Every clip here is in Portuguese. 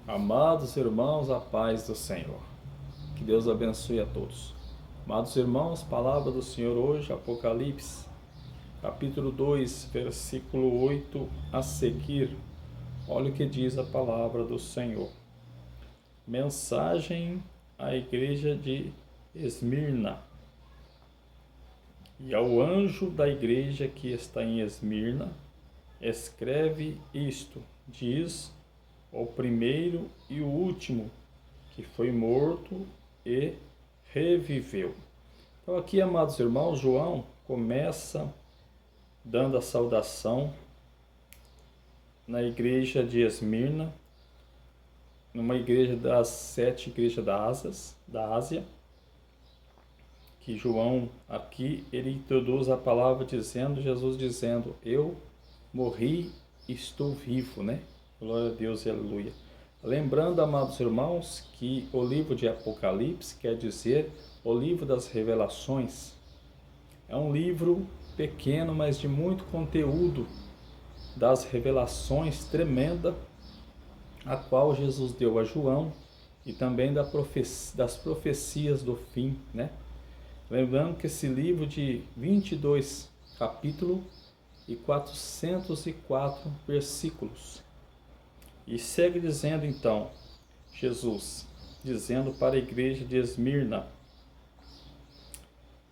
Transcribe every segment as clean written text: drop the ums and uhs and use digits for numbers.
Amados irmãos, a paz do Senhor. Que Deus abençoe a todos. Amados irmãos, palavra do Senhor hoje, Apocalipse, capítulo 2, versículo 8 a seguir. Olha o que diz a palavra do Senhor. Mensagem à igreja de Esmirna. E ao anjo da igreja que está em Esmirna, escreve isto, diz o primeiro e o último, que foi morto e reviveu. Então aqui, amados irmãos, João começa dando a saudação na igreja de Esmirna, numa igreja das 7 igrejas da Ásia, que João aqui, ele introduz a palavra dizendo, Jesus dizendo, eu morri e estou vivo, né? Glória a Deus e aleluia. Lembrando, amados irmãos, que o livro de Apocalipse quer dizer o livro das revelações. É um livro pequeno, mas de muito conteúdo das revelações tremenda, a qual Jesus deu a João e também das profecias do fim, né? Lembrando que esse livro de 22 capítulos e 404 versículos. E segue dizendo então, Jesus, dizendo para a igreja de Esmirna,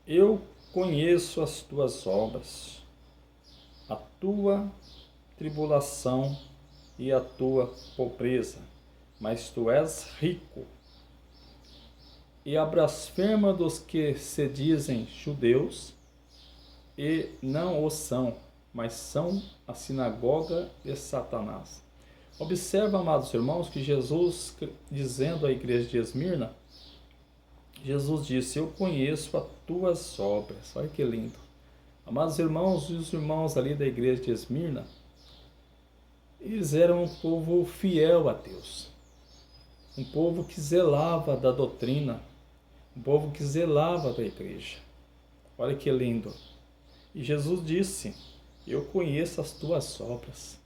eu conheço as tuas obras, a tua tribulação e a tua pobreza, mas tu és rico. E a blasfema dos que se dizem judeus e não o são, mas são a sinagoga de Satanás. Observa, amados irmãos, que Jesus, dizendo à igreja de Esmirna, Jesus disse, eu conheço as tuas obras. Olha que lindo. Amados irmãos, os irmãos ali da igreja de Esmirna, eles eram um povo fiel a Deus. Um povo que zelava da doutrina. Um povo que zelava da igreja. Olha que lindo. E Jesus disse, eu conheço as tuas obras.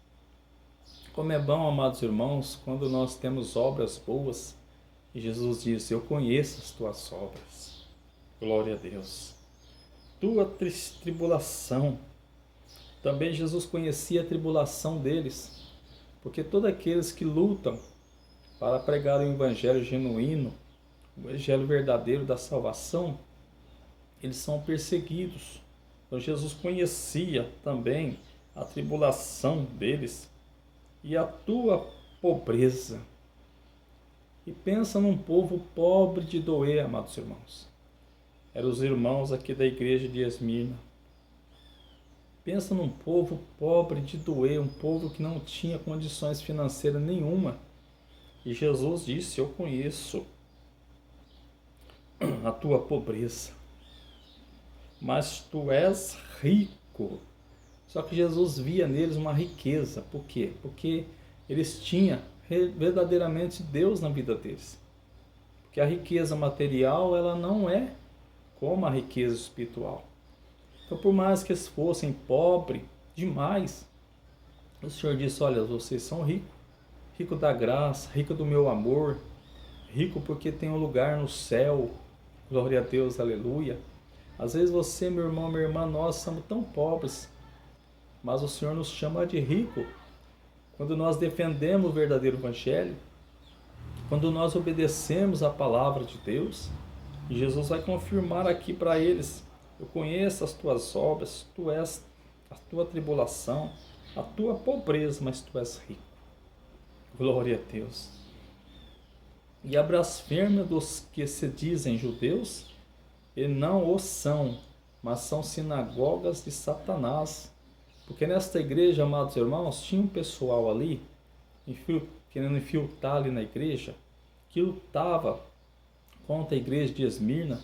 Como é bom, amados irmãos, quando nós temos obras boas, e Jesus diz, eu conheço as tuas obras. Glória a Deus. Tua tribulação. Também Jesus conhecia a tribulação deles, porque todos aqueles que lutam para pregar o evangelho genuíno, o evangelho verdadeiro da salvação, eles são perseguidos. Então Jesus conhecia também a tribulação deles, e a tua pobreza. E pensa num povo pobre de doer, amados irmãos. Eram os irmãos aqui da igreja de Esmirna. Pensa num povo pobre de doer, um povo que não tinha condições financeiras nenhuma. E Jesus disse, eu conheço a tua pobreza, mas tu és rico. Só que Jesus via neles uma riqueza. Por quê? Porque eles tinham verdadeiramente Deus na vida deles. Porque a riqueza material, ela não é como a riqueza espiritual. Então, por mais que eles fossem pobres demais, o Senhor disse, olha, vocês são ricos. Rico da graça, rico do meu amor, rico porque tem um lugar no céu. Glória a Deus, aleluia. Às vezes você, meu irmão, minha irmã, nós somos tão pobres, mas o Senhor nos chama de rico quando nós defendemos o verdadeiro evangelho, quando nós obedecemos a palavra de Deus. E Jesus vai confirmar aqui para eles, eu conheço as tuas obras, tu és a tua tribulação, a tua pobreza, mas tu és rico. Glória a Deus. E a blasfêmia dos que se dizem judeus e não o são, mas são sinagogas de Satanás. Porque nesta igreja, amados irmãos, tinha um pessoal ali, querendo infiltrar ali na igreja, que lutava contra a igreja de Esmirna,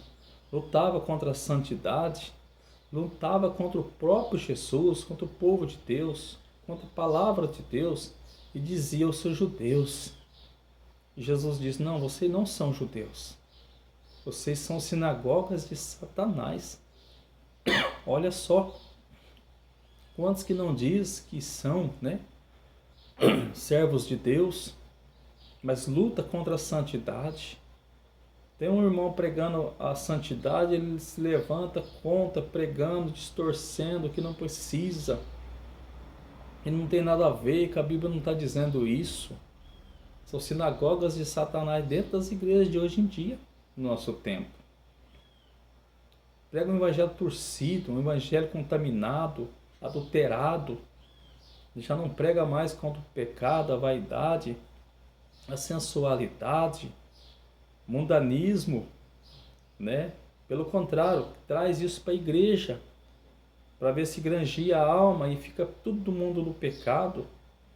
lutava contra a santidade, lutava contra o próprio Jesus, contra o povo de Deus, contra a palavra de Deus, e dizia aos seus judeus. E Jesus diz, não, vocês não são judeus, vocês são sinagogas de Satanás. Olha só, quantos que não diz que são, né, servos de Deus, mas luta contra a santidade. Tem um irmão pregando a santidade, ele se levanta contra, pregando, distorcendo que não precisa. E não tem nada a ver, que a Bíblia não está dizendo isso. São sinagogas de Satanás dentro das igrejas de hoje em dia, no nosso tempo. Prega um evangelho torcido, um evangelho contaminado, adulterado. Já não prega mais contra o pecado, a vaidade, a sensualidade, mundanismo, né? Pelo contrário, traz isso para a igreja, para ver se grangia a alma e fica todo mundo no pecado.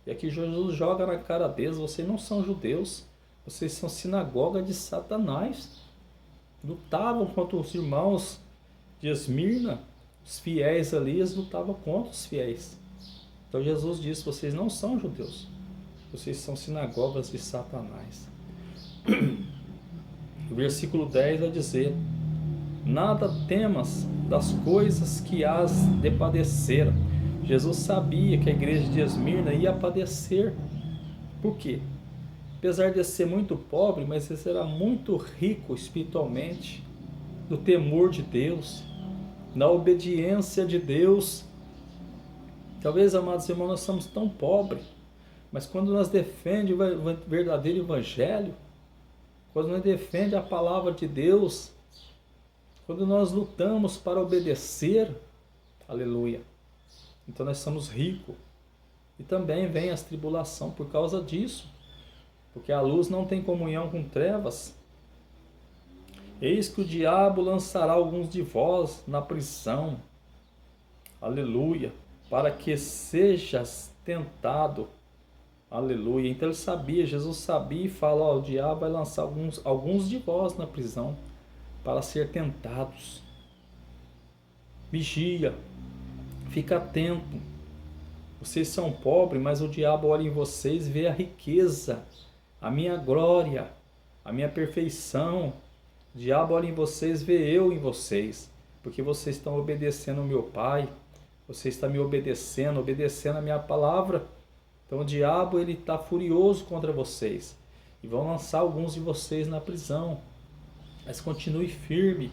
E aqui Jesus joga na cara deles: vocês não são judeus, vocês são sinagoga de Satanás. Lutavam contra os irmãos de Esmirna, os fiéis ali, eles lutavam contra os fiéis. Então Jesus disse: vocês não são judeus, vocês são sinagogas de Satanás. O versículo 10 vai dizer: nada temas das coisas que hás de padecer. Jesus sabia que a igreja de Esmirna ia padecer. Por quê? Apesar de ser muito pobre, mas ele era muito rico espiritualmente, no temor de Deus, na obediência de Deus. Talvez, amados irmãos, nós somos tão pobres, mas quando nós defendemos o verdadeiro evangelho, quando nós defendemos a palavra de Deus, quando nós lutamos para obedecer, aleluia, então nós somos ricos. E também vem as tribulações por causa disso, porque a luz não tem comunhão com trevas. Eis que o diabo lançará alguns de vós na prisão, aleluia, para que sejas tentado, aleluia. Então ele sabia, Jesus sabia e fala: ó, o diabo vai lançar alguns de vós na prisão para ser tentados. Vigia, fica atento. Vocês são pobres, mas o diabo olha em vocês e vê a riqueza, a minha glória, a minha perfeição. O diabo olha em vocês, vê eu em vocês, porque vocês estão obedecendo ao meu Pai, vocês estão me obedecendo a minha palavra. Então o diabo ele está furioso contra vocês e vão lançar alguns de vocês na prisão. Mas continue firme,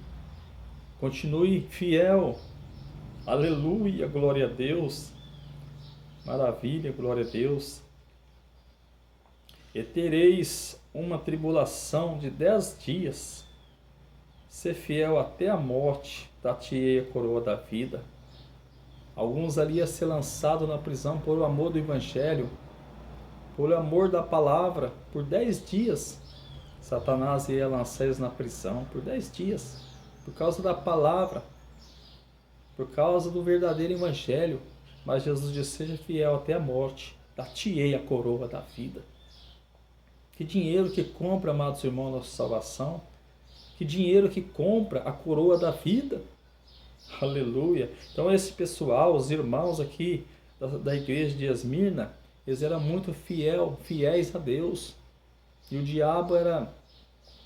continue fiel. Aleluia, glória a Deus. Maravilha, glória a Deus. E tereis uma tribulação de 10 dias. Ser fiel até a morte, dar-te-ei a coroa da vida. Alguns ali iam ser lançados na prisão por amor do Evangelho, por amor da palavra, por 10 dias. Satanás ia lançar eles na prisão por 10 dias, por causa da palavra, por causa do verdadeiro Evangelho. Mas Jesus disse: seja fiel até a morte, dar-te-ei a coroa da vida. Que dinheiro que compra, amados irmãos, nossa salvação? Que dinheiro que compra a coroa da vida? Aleluia! Então esse pessoal, os irmãos aqui da igreja de Esmirna, eles eram muito fiéis a Deus. E o diabo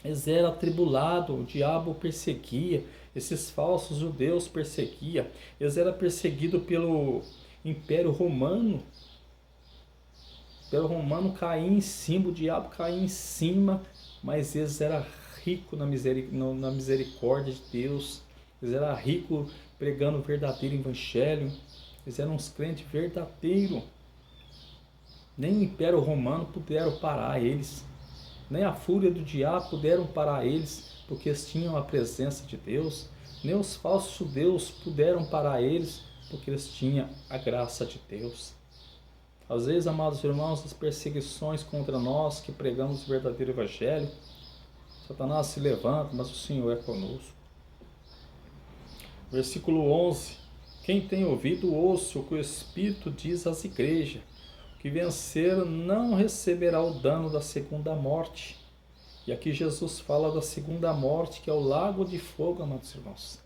eles eram atribulados, o diabo perseguia, esses falsos judeus perseguia. Eles eram perseguidos pelo Império Romano. O Império Romano caía em cima, o diabo caía em cima, mas eles eram ricos na misericórdia de Deus. Eles eram ricos pregando o verdadeiro Evangelho. Eles eram uns crentes verdadeiros. Nem o Império Romano puderam parar eles. Nem a fúria do diabo puderam parar eles, porque eles tinham a presença de Deus. Nem os falsos judeus puderam parar eles, porque eles tinham a graça de Deus. Às vezes, amados irmãos, as perseguições contra nós que pregamos o verdadeiro Evangelho, Satanás se levanta, mas o Senhor é conosco. Versículo 11. Quem tem ouvido, ouça o que o Espírito diz às igrejas. O que vencer não receberá o dano da segunda morte. E aqui Jesus fala da segunda morte, que é o lago de fogo, amados irmãos.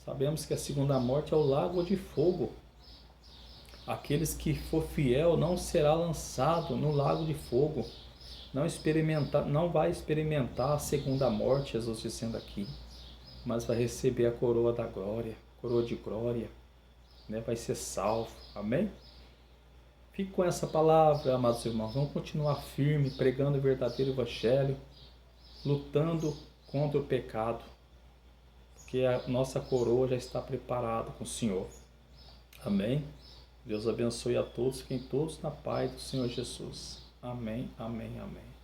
Sabemos que a segunda morte é o lago de fogo. Aqueles que for fiel não será lançado no lago de fogo. Não vai experimentar a segunda morte, Jesus dizendo aqui, mas vai receber a coroa da glória, coroa de glória, né? Vai ser salvo, amém? Fique com essa palavra, amados irmãos. Vamos continuar firme, pregando o verdadeiro evangelho, lutando contra o pecado, porque a nossa coroa já está preparada com o Senhor. Amém? Deus abençoe a todos, fiquem todos na paz do Senhor Jesus. Amém, amém, amém.